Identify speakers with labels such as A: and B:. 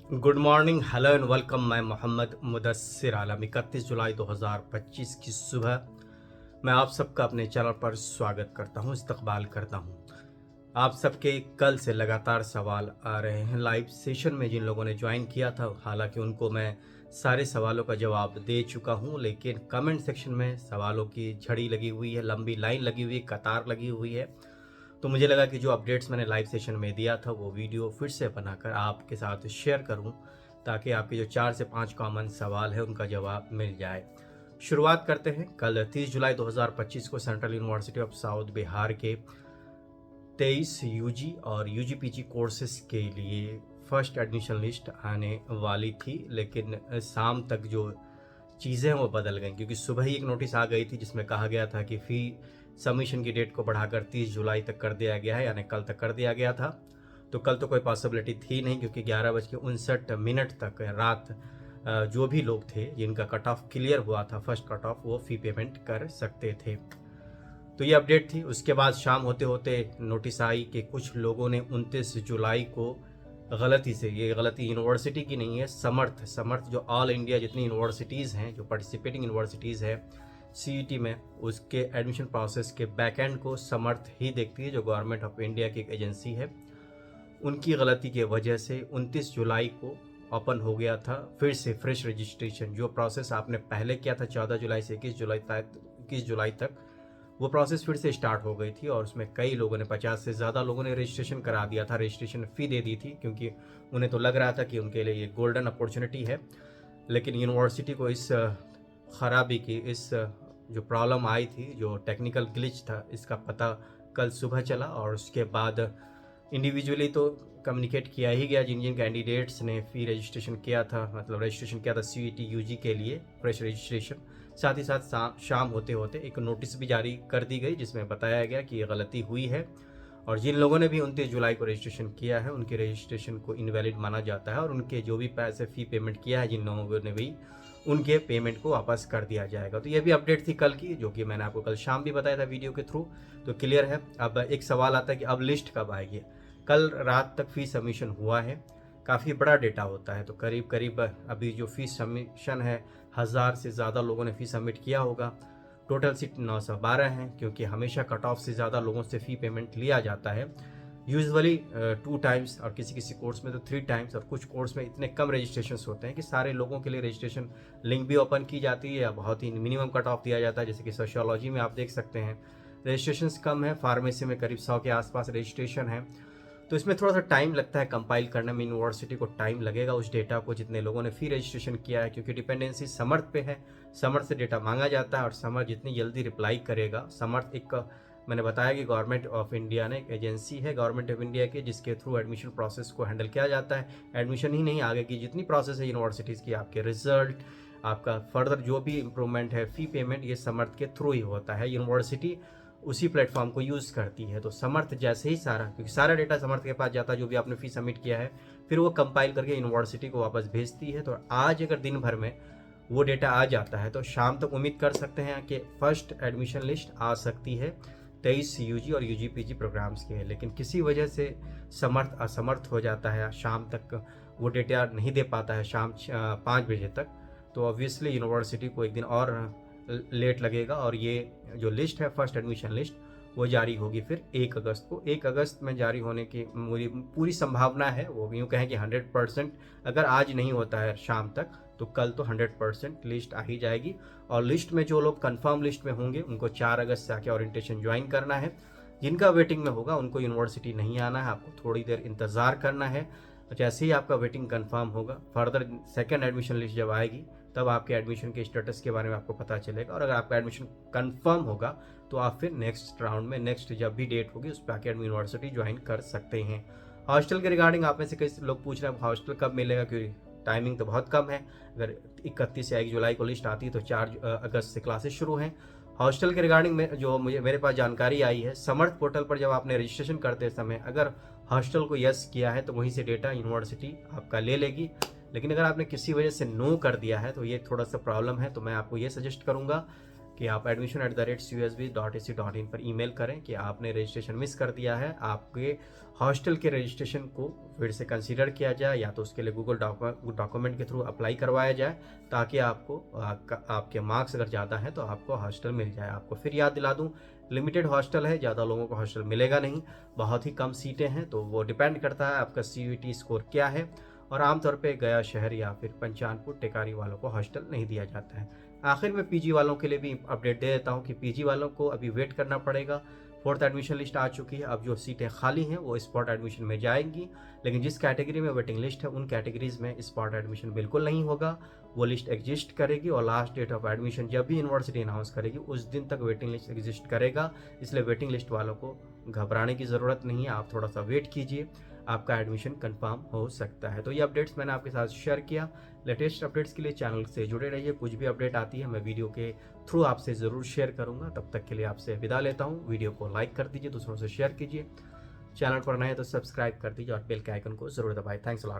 A: Good morning, hello and welcome. मैं मोहम्मद मुदस्सिर आलम। 31 जुलाई 2025 की सुबह मैं आप सबका अपने चैनल पर स्वागत करता हूं, इस्तकबाल करता हूं। आप सबके कल से लगातार सवाल आ रहे हैं लाइव सेशन में। जिन लोगों ने ज्वाइन किया था, हालांकि उनको मैं सारे सवालों का जवाब दे चुका हूं, लेकिन कमेंट सेक्शन में सवालों की झड़ी लगी हुई है, लंबी लाइन लगी हुई है, कतार लगी हुई है। तो मुझे लगा कि जो अपडेट्स मैंने लाइव सेशन में दिया था वो वीडियो फिर से बनाकर आपके साथ शेयर करूं, ताकि आपके जो 4 से 5 कॉमन सवाल है उनका जवाब मिल जाए। शुरुआत करते हैं। कल 30 जुलाई 2025 को central university of south Bihar के 23 यूजी और यूजी-पीजी कोर्सेज के लिए फर्स्ट एडमिशन लिस्ट आने वाली थी, लेकिन शाम तक जो चीज़ें वो बदल गई, क्योंकि सुबह ही एक नोटिस आ गई थी जिसमें कहा गया था कि फ़ी सबमिशन की डेट को बढ़ाकर 30 जुलाई तक कर दिया गया है, यानी कल तक कर दिया गया था। तो कल तो कोई पॉसिबिलिटी थी नहीं, क्योंकि 11:59 तक रात जो भी लोग थे जिनका कट ऑफ क्लियर हुआ था, फर्स्ट कट ऑफ, वो फ़ी पेमेंट कर सकते थे। तो ये अपडेट थी। उसके बाद शाम होते होते नोटिस आई कि कुछ लोगों ने 29 जुलाई को गलती से, ये गलती यूनिवर्सिटी की नहीं है, समर्थ जो ऑल इंडिया जितनी यूनिवर्सिटीज़ हैं, जो पार्टिसिपेटिंग यूनिवर्सिटीज़ है सीईटी में, उसके एडमिशन प्रोसेस के बैक एंड को समर्थ ही देखती है, जो गवर्नमेंट ऑफ इंडिया की एक एजेंसी है। उनकी गलती की वजह से 29 जुलाई को ओपन हो गया था फिर से फ्रेश रजिस्ट्रेशन। जो प्रोसेस आपने पहले किया था 14 जुलाई से 21 जुलाई तक, वो प्रोसेस फिर से स्टार्ट हो गई थी। और उसमें कई लोगों ने, 50 से ज़्यादा लोगों ने रजिस्ट्रेशन करा दिया था, रजिस्ट्रेशन फ़ी दे दी थी, क्योंकि उन्हें तो लग रहा था कि उनके लिए ये गोल्डन अपॉर्चुनिटी है। लेकिन यूनिवर्सिटी को इस ख़राबी की, इस जो प्रॉब्लम आई थी, जो टेक्निकल ग्लिच था, इसका पता कल सुबह चला। और उसके बाद इंडिविजुअली तो कम्युनिकेट किया ही गया, जिन जिन कैंडिडेट्स ने फ़ी रजिस्ट्रेशन किया था, मतलब रजिस्ट्रेशन किया था सीईटी यूजी के लिए फ्रेश रजिस्ट्रेशन। साथ ही साथ शाम होते होते एक नोटिस भी जारी कर दी गई, जिसमें बताया गया कि ये गलती हुई है, और जिन लोगों ने भी 29 जुलाई को रजिस्ट्रेशन किया है उनके रजिस्ट्रेशन को इनवैलिड माना जाता है, और उनके जो भी पैसे फ़ी पेमेंट किया है जिन लोगों ने भी, उनके पेमेंट को वापस कर दिया जाएगा। तो ये भी अपडेट थी कल की, जो कि मैंने आपको कल शाम भी बताया था वीडियो के थ्रू। तो क्लियर है। अब एक सवाल आता है कि अब लिस्ट कब आएगी। कल रात तक फ़ी सबमिशन हुआ है। काफ़ी बड़ा डेटा होता है, तो करीब करीब अभी जो फ़ी सबमिशन है, 1000 से ज़्यादा लोगों ने फ़ी सबमिट किया होगा। टोटल सीट 912 हैं, क्योंकि हमेशा कट ऑफ से ज़्यादा लोगों से फ़ी पेमेंट लिया जाता है, यूजुअली 2 टाइम्स, और किसी किसी कोर्स में तो 3 टाइम्स, और कुछ कोर्स में इतने कम रजिस्ट्रेशन होते हैं कि सारे लोगों के लिए रजिस्ट्रेशन लिंक भी ओपन की जाती है, या बहुत ही मिनिमम कट ऑफ दिया जाता है। जैसे कि सोशियोलॉजी में आप देख सकते हैं रजिस्ट्रेशन कम है, फार्मेसी में करीब 100 के आसपास रजिस्ट्रेशन है। तो इसमें थोड़ा सा टाइम लगता है कंपाइल करने में, यूनिवर्सिटी को टाइम लगेगा उस डेटा को जितने लोगों ने फ़ी रजिस्ट्रेशन किया है, क्योंकि डिपेंडेंसी समर्थ पे है। समर्थ से डेटा मांगा जाता है, और समर्थ जितनी जल्दी रिप्लाई करेगा, समर्थ एक, मैंने बताया कि गवर्नमेंट ऑफ इंडिया ने एक एजेंसी है गवर्नमेंट ऑफ इंडिया की, जिसके थ्रू एडमिशन प्रोसेस को हैंडल किया जाता है। एडमिशन ही नहीं, आगे की जितनी प्रोसेस है यूनिवर्सिटीज़ की, आपके रिजल्ट, आपका फर्दर जो भी इम्प्रूवमेंट है, फ़ी पेमेंट, ये समर्थ के थ्रू ही होता है। यूनिवर्सिटी उसी प्लेटफॉर्म को यूज़ करती है। तो समर्थ जैसे ही सारा, क्योंकि सारा डेटा समर्थ के पास जाता है, जो भी आपने फ़ी सबमिट किया है, फिर वो कंपाइल करके यूनिवर्सिटी को वापस भेजती है। तो आज अगर दिन भर में वो डेटा आ जाता है, तो शाम तक उम्मीद कर सकते हैं कि फर्स्ट एडमिशन लिस्ट आ सकती है 23 यूजी और यूजी-पीजी प्रोग्राम्स के। लेकिन किसी वजह से समर्थ असमर्थ हो जाता है, शाम तक वो डेटा नहीं दे पाता है, शाम 5 बजे तक, तो ऑब्वियसली यूनिवर्सिटी को एक दिन और लेट लगेगा, और ये जो लिस्ट है फर्स्ट एडमिशन लिस्ट, वो जारी होगी फिर 1 अगस्त को। 1 अगस्त में जारी होने की पूरी संभावना है। वो यूँ कहें कि 100%, अगर आज नहीं होता है शाम तक, तो कल तो 100% लिस्ट आ ही जाएगी। और लिस्ट में जो लोग कंफर्म लिस्ट में होंगे, उनको 4 अगस्त से आके ओरिएंटेशन ज्वाइन करना है। जिनका वेटिंग में होगा उनको यूनिवर्सिटी नहीं आना है, आपको थोड़ी देर इंतज़ार करना है। जैसे ही आपका वेटिंग कंफर्म होगा, फर्दर सेकेंड एडमिशन लिस्ट जब आएगी, तब आपके एडमिशन के स्टेटस के बारे में आपको पता चलेगा। और अगर आपका एडमिशन कंफर्म होगा, तो आप फिर नेक्स्ट राउंड में, नेक्स्ट जब भी डेट होगी, उस पर आके यूनिवर्सिटी ज्वाइन कर सकते हैं। हॉस्टल के रिगार्डिंग आप में से कई लोग पूछ रहे हैं हॉस्टल कब मिलेगा, क्योंकि टाइमिंग तो बहुत कम है। अगर 31 या 1 जुलाई को लिस्ट आती है, तो 4 अगस्त से क्लासेस शुरू हैं। हॉस्टल के रिगार्डिंग में जो मेरे पास जानकारी आई है, समर्थ पोर्टल पर जब आपने रजिस्ट्रेशन करते समय अगर हॉस्टल को यस किया है, तो वहीं से डेटा यूनिवर्सिटी आपका ले लेगी। लेकिन अगर आपने किसी वजह से नो कर दिया है, तो ये थोड़ा सा प्रॉब्लम है। तो मैं आपको ये सजेस्ट करूँगा कि आप admission@csb.ac.in पर ईमेल करें कि आपने रजिस्ट्रेशन मिस कर दिया है, आपके हॉस्टल के रजिस्ट्रेशन को फिर से कंसीडर किया जाए या तो उसके लिए गूगल डॉक्यूमेंट के थ्रू अप्लाई करवाया जाए ताकि आपको आपके मार्क्स अगर ज़्यादा हैं तो आपको हॉस्टल मिल जाए। आपको फिर याद दिला दूँ, लिमिटेड हॉस्टल है, ज़्यादा लोगों को हॉस्टल मिलेगा नहीं, बहुत ही कम सीटें हैं, तो वो डिपेंड करता है आपका CUET स्कोर क्या है। और आमतौर पे गया शहर या फिर पंचानपुर टेकारी वालों को हॉस्टल नहीं दिया जाता है। आखिर में PG वालों के लिए भी अपडेट दे देता हूँ कि PG वालों को अभी वेट करना पड़ेगा। 4th एडमिशन लिस्ट आ चुकी है, अब जो सीटें खाली हैं वो स्पॉट एडमिशन में जाएंगी, लेकिन जिस कैटेगरी में वेटिंग लिस्ट है उन कैटेगरीज में स्पॉट एडमिशन बिल्कुल नहीं होगा। वो लिस्ट एग्जिस्ट करेगी और लास्ट डेट ऑफ एडमिशन जब भी यूनिवर्सिटी अनाउंस करेगी उस दिन तक वेटिंग लिस्ट एग्जिस्ट करेगा। इसलिए वेटिंग लिस्ट वालों को घबराने की ज़रूरत नहीं है, आप थोड़ा सा वेट कीजिए, आपका एडमिशन कंफर्म हो सकता है। तो ये अपडेट्स मैंने आपके साथ शेयर किया। लेटेस्ट अपडेट्स के लिए चैनल से जुड़े रहिए, कुछ भी अपडेट आती है मैं वीडियो के थ्रू आपसे ज़रूर शेयर करूंगा। तब तक के लिए आपसे विदा लेता हूं। वीडियो को लाइक कर दीजिए, दूसरों से शेयर कीजिए, चैनल पर नए तो सब्सक्राइब कर दीजिए और बेल के आइकन को ज़रूर दबाएं। Thanks a lot.